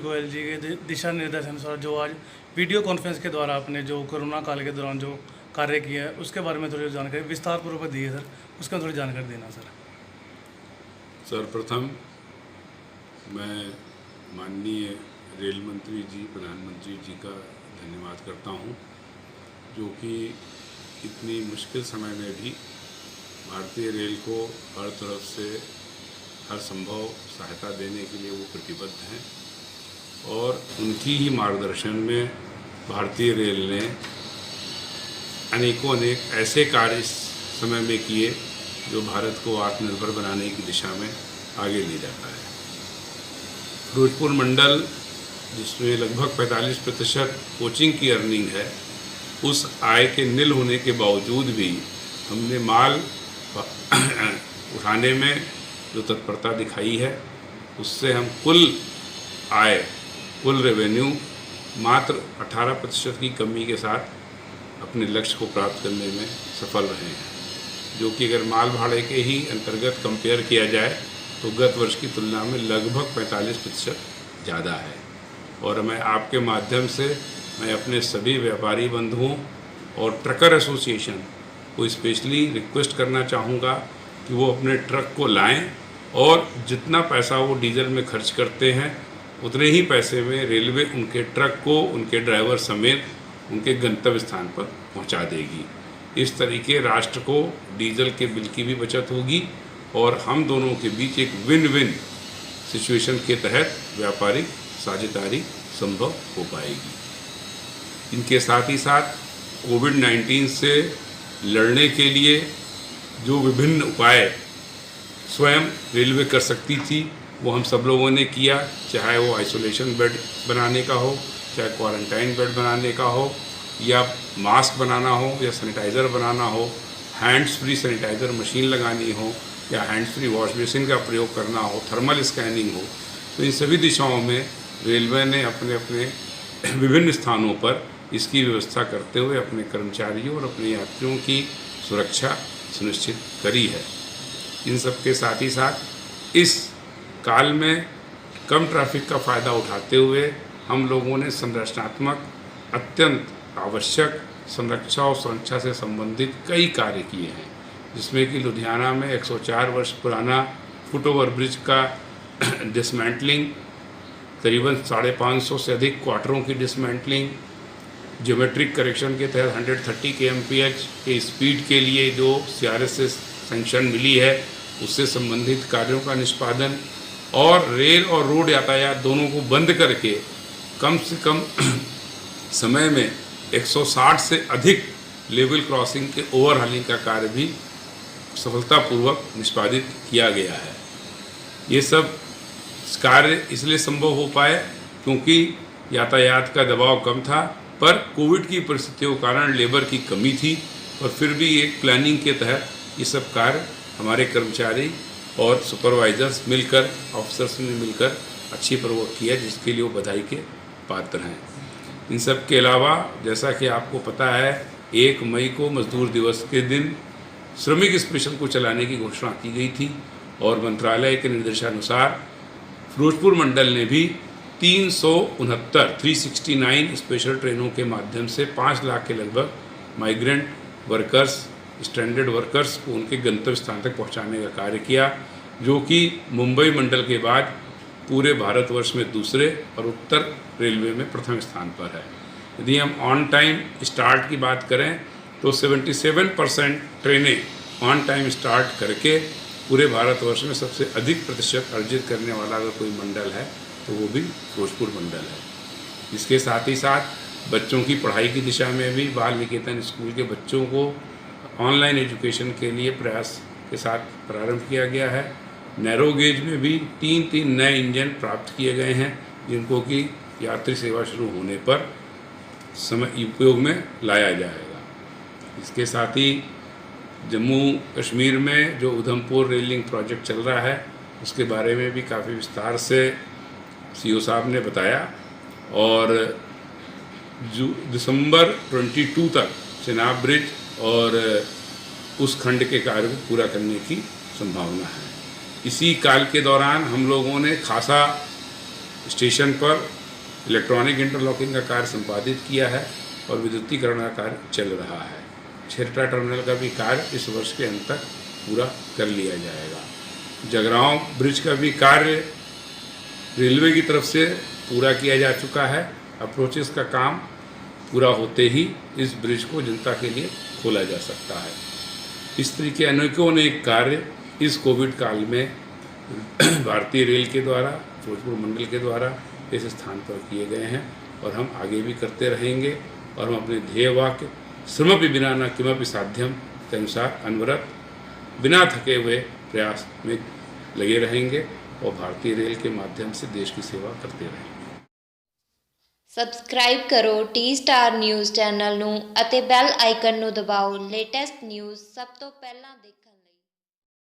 गोयल जी के दिशा निर्देश अनुसार जो आज वीडियो कॉन्फ्रेंस के द्वारा आपने जो कोरोना काल के दौरान जो कार्य किया है उसके बारे में थोड़ी जानकारी विस्तार पूर्वक दी है सर, उसका थोड़ी जानकारी देना सर। सर्वप्रथम मैं माननीय रेल मंत्री जी, प्रधानमंत्री जी का धन्यवाद करता हूं, जो कि इतनी मुश्किल समय में भी भारतीय रेल को हर तरफ से हर संभव सहायता देने के लिए वो प्रतिबद्ध हैं और उनकी ही मार्गदर्शन में भारतीय रेल ने अनेक ऐसे कार्य इस समय में किए जो भारत को आत्मनिर्भर बनाने की दिशा में आगे ले जाता है। फिरोजपुर मंडल, जिसमें लगभग 45% कोचिंग की अर्निंग है, उस आय के निल होने के बावजूद भी हमने माल उठाने में जो तत्परता दिखाई है, उससे हम कुल रेवेन्यू मात्र 18% की कमी के साथ अपने लक्ष्य को प्राप्त करने में सफल रहे हैं, जो कि अगर माल भाड़े के ही अंतर्गत कंपेयर किया जाए तो गत वर्ष की तुलना में लगभग 45% ज़्यादा है। और मैं आपके माध्यम से अपने सभी व्यापारी बंधुओं और ट्रकर एसोसिएशन को स्पेशली रिक्वेस्ट करना चाहूँगा कि वो अपने ट्रक को लाएं और जितना पैसा वो डीजल में खर्च करते हैं उतने ही पैसे में रेलवे उनके ट्रक को उनके ड्राइवर समेत उनके गंतव्य स्थान पर पहुंचा देगी। इस तरीके राष्ट्र को डीजल के बिल की भी बचत होगी और हम दोनों के बीच एक विन विन सिचुएशन के तहत व्यापारिक साझेदारी संभव हो पाएगी। इनके साथ ही साथ कोविड-19 से लड़ने के लिए जो विभिन्न उपाय स्वयं रेलवे कर सकती थी वो हम सब लोगों ने किया, चाहे वो आइसोलेशन बेड बनाने का हो, चाहे क्वारंटाइन बेड बनाने का हो, या मास्क बनाना हो, या सैनिटाइज़र बनाना हो, हैंड्स फ्री सैनिटाइज़र मशीन लगानी हो, या हैंड्स फ्री वॉश बेसिन का प्रयोग करना हो, थर्मल स्कैनिंग हो। तो इन सभी दिशाओं में रेलवे ने अपने अपने विभिन्न स्थानों पर इसकी व्यवस्था करते हुए अपने कर्मचारियों और अपने यात्रियों की सुरक्षा सुनिश्चित करी है। इन सब के साथ ही साथ इस काल में कम ट्रैफिक का फ़ायदा उठाते हुए हम लोगों ने संरचनात्मक अत्यंत आवश्यक संरक्षा और सुरक्षा से संबंधित कई कार्य किए हैं, जिसमें कि लुधियाना में 104 वर्ष पुराना फुट ओवर ब्रिज का डिसमेंटलिंग, करीबन 550 से अधिक क्वार्टरों की डिसमेंटलिंग, ज्योमेट्रिक करेक्शन के तहत 130 kmph के स्पीड के लिए जो CRS से सेंक्शन मिली है उससे संबंधित कार्यों का निष्पादन, और रेल और रोड यातायात दोनों को बंद करके कम से कम समय में 160 से अधिक लेवल क्रॉसिंग के ओवरहालिंग का कार्य भी सफलतापूर्वक निष्पादित किया गया है। ये सब कार्य इसलिए संभव हो पाए क्योंकि यातायात का दबाव कम था, पर कोविड की परिस्थितियों के कारण लेबर की कमी थी, और फिर भी एक प्लानिंग के तहत ये सब कार्य हमारे कर्मचारी और सुपरवाइजर्स मिलकर, ऑफिसर्स ने मिलकर अच्छी पूर्वक किया, जिसके लिए वो बधाई के पात्र हैं। इन सब के अलावा जैसा कि आपको पता है 1 मई को मजदूर दिवस के दिन श्रमिक स्पेशल को चलाने की घोषणा की गई थी, और मंत्रालय के निर्देशानुसार फिरोजपुर मंडल ने भी 369 स्पेशल ट्रेनों के माध्यम से 5 लाख के लगभग माइग्रेंट वर्कर्स, स्ट्रैंडेड वर्कर्स को उनके गंतव्य स्थान तक पहुंचाने का कार्य किया, जो कि मुंबई मंडल के बाद पूरे भारतवर्ष में दूसरे और उत्तर रेलवे में प्रथम स्थान पर है। यदि हम ऑन टाइम स्टार्ट की बात करें तो 77% ट्रेनें ऑन टाइम स्टार्ट करके पूरे भारतवर्ष में सबसे अधिक प्रतिशत अर्जित करने वाला अगर कोई मंडल है तो वो भी फिरोजपुर मंडल है। इसके साथ ही साथ बच्चों की पढ़ाई की दिशा में भी बाल निकेतन स्कूल के बच्चों को ऑनलाइन एजुकेशन के लिए प्रयास के साथ प्रारंभ किया गया है। नैरो गेज में भी 3 नए इंजन प्राप्त किए गए हैं, जिनको कि यात्री सेवा शुरू होने पर समय उपयोग में लाया जाएगा। इसके साथ ही जम्मू कश्मीर में जो उधमपुर रेल लिंक प्रोजेक्ट चल रहा है उसके बारे में भी काफ़ी विस्तार से CO साहब ने बताया, और दिसंबर 22 तक चेनाब ब्रिज और उस खंड के कार्य को पूरा करने की संभावना है। इसी काल के दौरान हम लोगों ने खासा स्टेशन पर इलेक्ट्रॉनिक इंटरलॉकिंग का कार्य संपादित किया है और विद्युतीकरण का कार्य चल रहा है। छेरटा टर्मिनल का भी कार्य इस वर्ष के अंत तक पूरा कर लिया जाएगा। जगरांव ब्रिज का भी कार्य रेलवे की तरफ से पूरा किया जा चुका है। अप्रोचेस का काम पूरा होते ही इस ब्रिज को जनता के लिए खोला जा सकता है। इस तरीके अनेकों अनेक कार्य इस कोविड काल में भारतीय रेल के द्वारा, फिरोजपुर मंडल के द्वारा इस स्थान पर किए गए हैं और हम आगे भी करते रहेंगे और हम अपने ध्येय वाक्य श्रमपि विना न किमपि साध्यम के अनुसार अनवरत बिना थके हुए प्रयास में लगे रहेंगे और भारतीय रेल के माध्यम से देश की सेवा करते रहेंगे। ਸਬਸਕ੍ਰਾਈਬ ਕਰੋ ਟੀ ਸਟਾਰ ਨਿਊਜ਼ ਚੈਨਲ ਨੂੰ ਅਤੇ ਬੈਲ ਆਈਕਨ ਨੂੰ ਦਬਾਓ ਲੇਟੈਸਟ ਨਿਊਜ਼ ਸਭ ਤੋਂ ਪਹਿਲਾਂ ਦੇਖਣ ਲਈ।